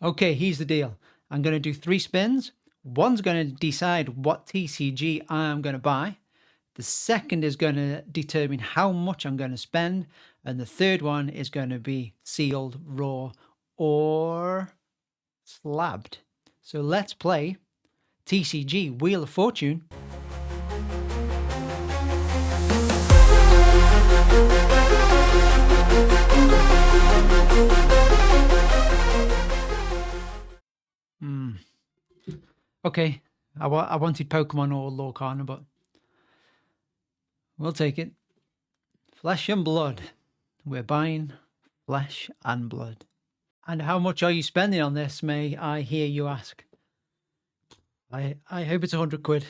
Okay, here's the deal. I'm going to do 3 spins. One's going to decide what TCG I'm going to buy. The second is going to determine how much I'm going to spend. And the third one is going to be sealed, raw, or slabbed. So let's play TCG Wheel of Fortune. Okay, I wanted Pokemon or Lorcana, but we'll take it. Flesh and blood. We're buying flesh and blood. And how much are you spending on this, may I hear you ask? I hope it's 100 quid.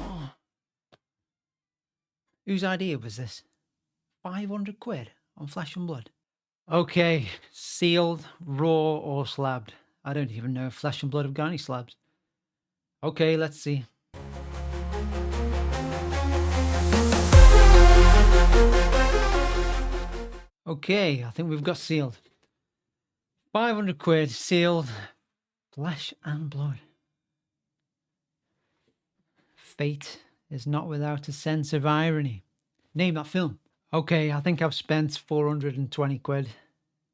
Oh. Whose idea was this? 500 quid on flesh and blood. Okay, sealed, raw, or slabbed. I don't even know if flesh and blood have got any slabs. Okay, let's see. Okay, I think we've got sealed. 500 quid, sealed, flesh and blood. Fate is not without a sense of irony. Name that film. Okay, I think I've spent 420 quid.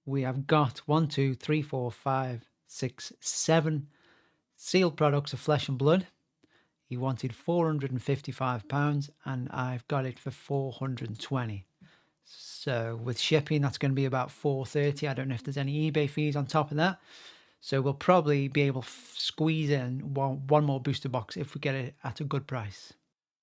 We have got 1, 2, 3, 4, 5, 6, 7 sealed products of flesh and blood. He wanted £455 and I've got it for 420. So with shipping, that's going to be about 430. I don't know if there's any eBay fees on top of that. So we'll probably be able to squeeze in one more booster box if we get it at a good price.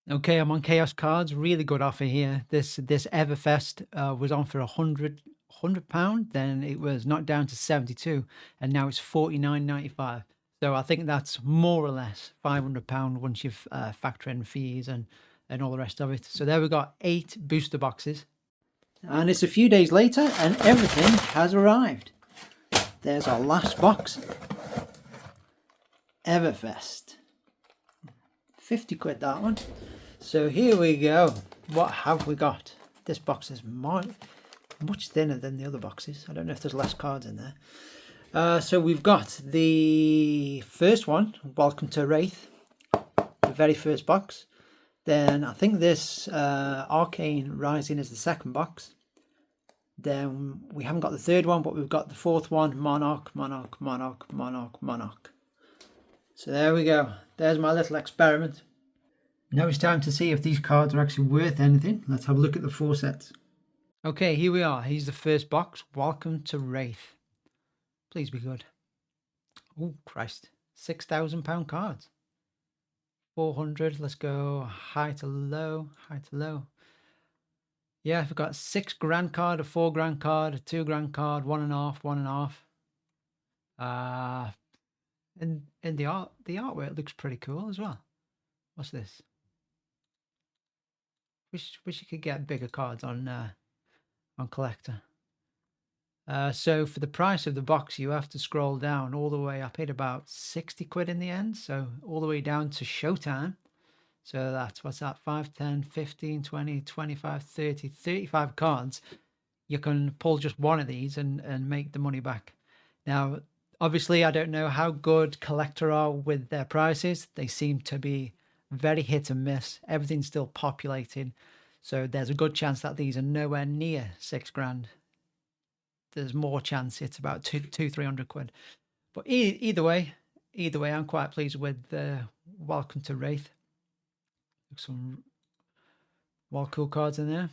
Okay, I'm on Chaos Cards. Really good offer here. This Everfest was on for £100. Then it was knocked down to 72, and now it's £49.95. So I think that's more or less £500 once you've factor in fees and all the rest of it. So there we got 8 booster boxes. And it's a few days later and everything has arrived. There's our last box. Everfest. 50 quid that one. So here we go. What have we got? This box is much thinner than the other boxes. I don't know if there's less cards in there. So we've got the first one, Welcome to Wraith, the very first box. Then I think this Arcane Rising is the second box. Then we haven't got the third one, but we've got the fourth one, Monarch. So there we go. There's my little experiment. Now it's time to see if these cards are actually worth anything. Let's have a look at the 4 sets. Okay, here we are. Here's the first box. Welcome to Wraith. Please be good. Oh, Christ. £6,000 cards. 400. Let's go high to low. High to low. Yeah, we've got a £6,000 card, a £4,000 card, a £2,000 card, 1.5, 1.5. And the artwork looks pretty cool as well. What's this? Wish you could get bigger cards on collector. So for the price of the box, you have to scroll down all the way. I paid about 60 quid in the end, so all the way down to Showtime. So that's, what's that, 5, 10, 15, 20, 25, 30, 35 cards. You can pull just one of these and make the money back. Now, obviously, I don't know how good Collector are with their prices. They seem to be very hit and miss. Everything's still populating. So there's a good chance that these are nowhere near £6,000. There's more chance it's about 200-300 quid. But either way, I'm quite pleased with Welcome to Wraith. Some wild cool cards in there.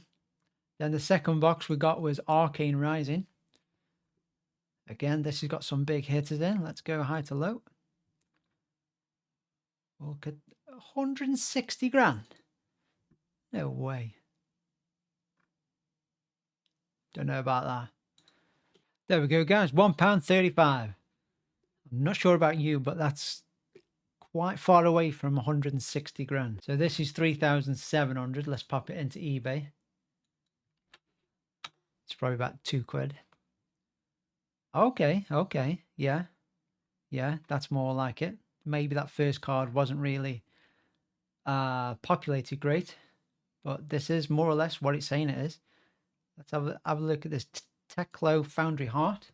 Then the second box we got was Arcane Rising. Again, this has got some big hitters in. Let's go high to low. Look at 160 grand. No way. Don't know about that. There we go, guys. £1.35. I'm not sure about you, but that's quite far away from 160 grand. So this is 3,700. Let's pop it into eBay. It's probably about 2 quid. Okay. Yeah, that's more like it. Maybe that first card wasn't really populated great, but this is more or less what it's saying it is. Let's have a look at this Teclo Foundry Heart.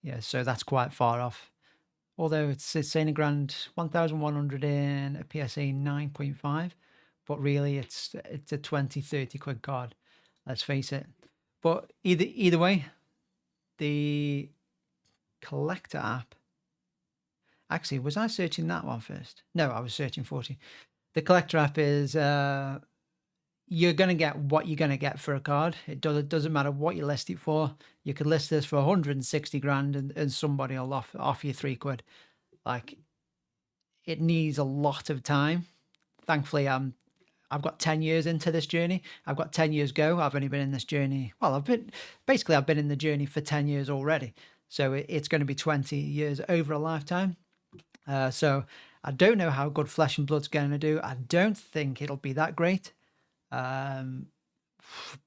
Yeah, so that's quite far off. Although it's saying a grand 1,100 in a PSA 9.5, but really it's a 20, 30 quid card. Let's face it. But either way, the collector app. Actually, was I searching that one first? No, I was searching 40. The collector app is you're going to get what you're going to get for a card. It doesn't matter what you list it for. You could list this for 160 grand and somebody will offer you 3 quid. Like, it needs a lot of time. Thankfully, I've got 10 years into this journey. I've got 10 years go. I've only been in this journey. Well, I've been in the journey for 10 years already. So it's going to be 20 years over a lifetime. So I don't know how good Flesh and Blood's going to do. I don't think it'll be that great.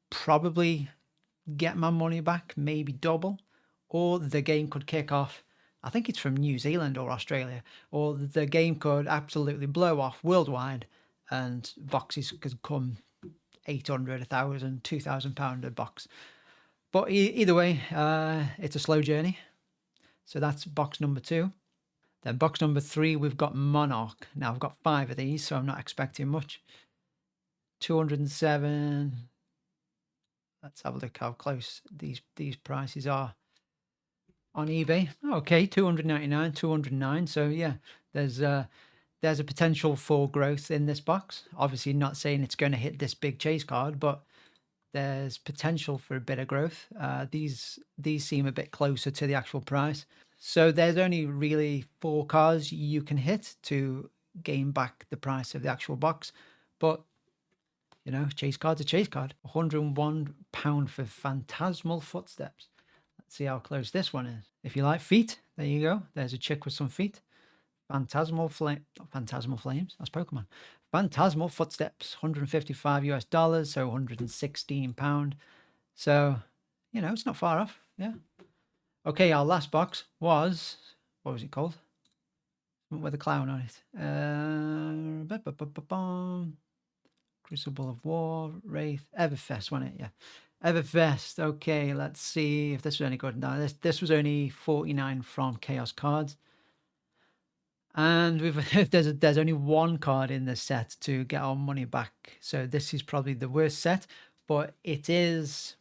Probably get my money back, maybe double, or the game could kick off. I think it's from New Zealand or Australia, or the game could absolutely blow off worldwide, and boxes could come 800, 1,000, 2,000 pound a box. But either way, it's a slow journey. So that's box number 2. Then box number 3, we've got Monarch. Now I've got 5 of these, so I'm not expecting much. 207. Let's have a look how close these prices are on eBay. Okay, 299, 209. So yeah, there's a potential for growth in this box. Obviously not saying it's going to hit this big chase card, but there's potential for a bit of growth. These seem a bit closer to the actual price. So there's only really 4 cards you can hit to gain back the price of the actual box. But you know, chase card's a chase card. £101 for Phantasmal Footsteps. Let's see how close this one is. If you like feet, there you go. There's a chick with some feet. Phantasmal Flames. That's Pokemon. Phantasmal Footsteps, $155 US, so £116. So, you know, it's not far off. Yeah. Okay, our last box was, what was it called? With a clown on it. Crucible of War, Wraith, Everfest, wasn't it? Yeah. Everfest. Okay, let's see if this was any good. No, this was only 49 from Chaos Cards. And there's only 1 card in this set to get our money back. So this is probably the worst set, but it is,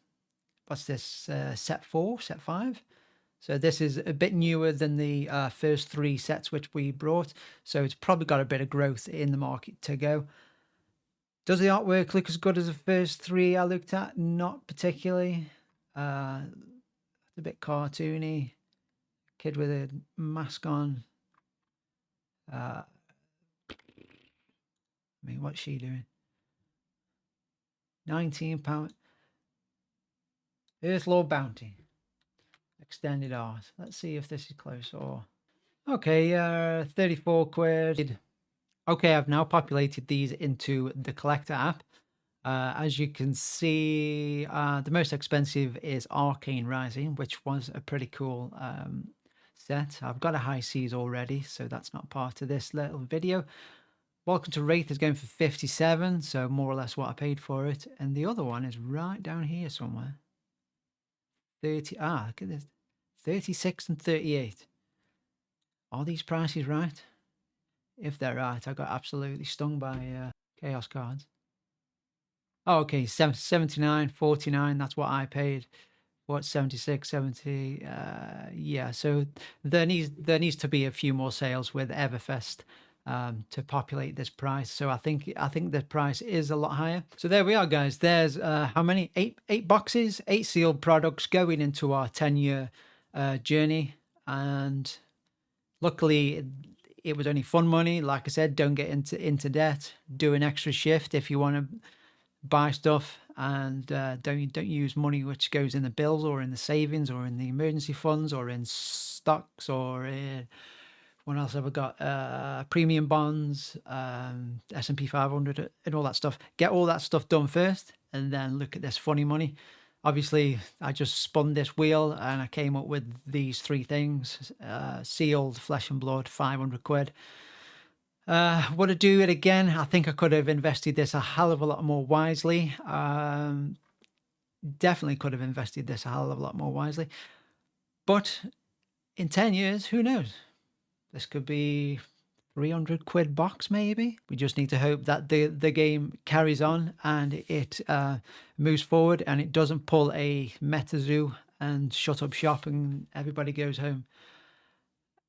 what's this, set 4, set 5? So this is a bit newer than the first 3 sets which we brought. So it's probably got a bit of growth in the market to go. Does the artwork look as good as the first 3 I looked at? Not particularly. It's a bit cartoony. Kid with a mask on. I mean, what's she doing? £19. Earthlord Bounty. Extended art. Let's see if this is close or... Okay, 34 quid. Okay, I've now populated these into the collector app. As you can see, the most expensive is Arcane Rising, which was a pretty cool set. I've got a high seas already, so that's not part of this little video. Welcome to Wraith is going for 57, so more or less what I paid for it. And the other one is right down here somewhere. 30, look at this. 36 and 38. Are these prices right? If they're right, I got absolutely stung by Chaos Cards. Oh, okay, 79, 49, that's what I paid. What, 76, 70? Yeah, so there needs to be a few more sales with Everfest to populate this price. So I think the price is a lot higher. So there we are, guys. There's how many? 8 boxes, 8 sealed products going into our 10-year journey. And luckily, it was only fun money. Like I said, don't get into debt. Do an extra shift if you want to buy stuff, and don't use money which goes in the bills or in the savings or in the emergency funds or in stocks or in, what else have I got? Premium bonds, S&P 500 and all that stuff. Get all that stuff done first and then look at this funny money. Obviously, I just spun this wheel and I came up with these three things. Sealed, flesh and blood, 500 quid. Would I do it again? I think I could have invested this a hell of a lot more wisely. Definitely could have invested this a hell of a lot more wisely. But in 10 years, who knows? This could be 300 quid box, maybe. We just need to hope that the game carries on and it moves forward and it doesn't pull a MetaZoo and shut up shop and everybody goes home.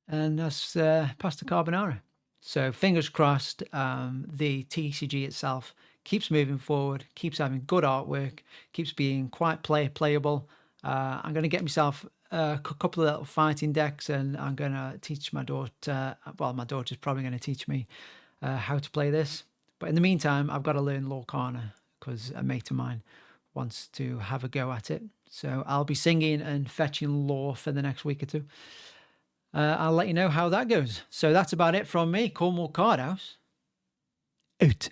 And that's pasta carbonara. So fingers crossed, the TCG itself keeps moving forward, keeps having good artwork, keeps being quite playable. I'm going to get myself a couple of little fighting decks, and I'm going to teach my daughter. Well, my daughter's probably going to teach me how to play this. But in the meantime, I've got to learn lorcana because a mate of mine wants to have a go at it. So I'll be singing and fetching lore for the next week or two. I'll let you know how that goes. So that's about it from me, Cornwall Card House. Out.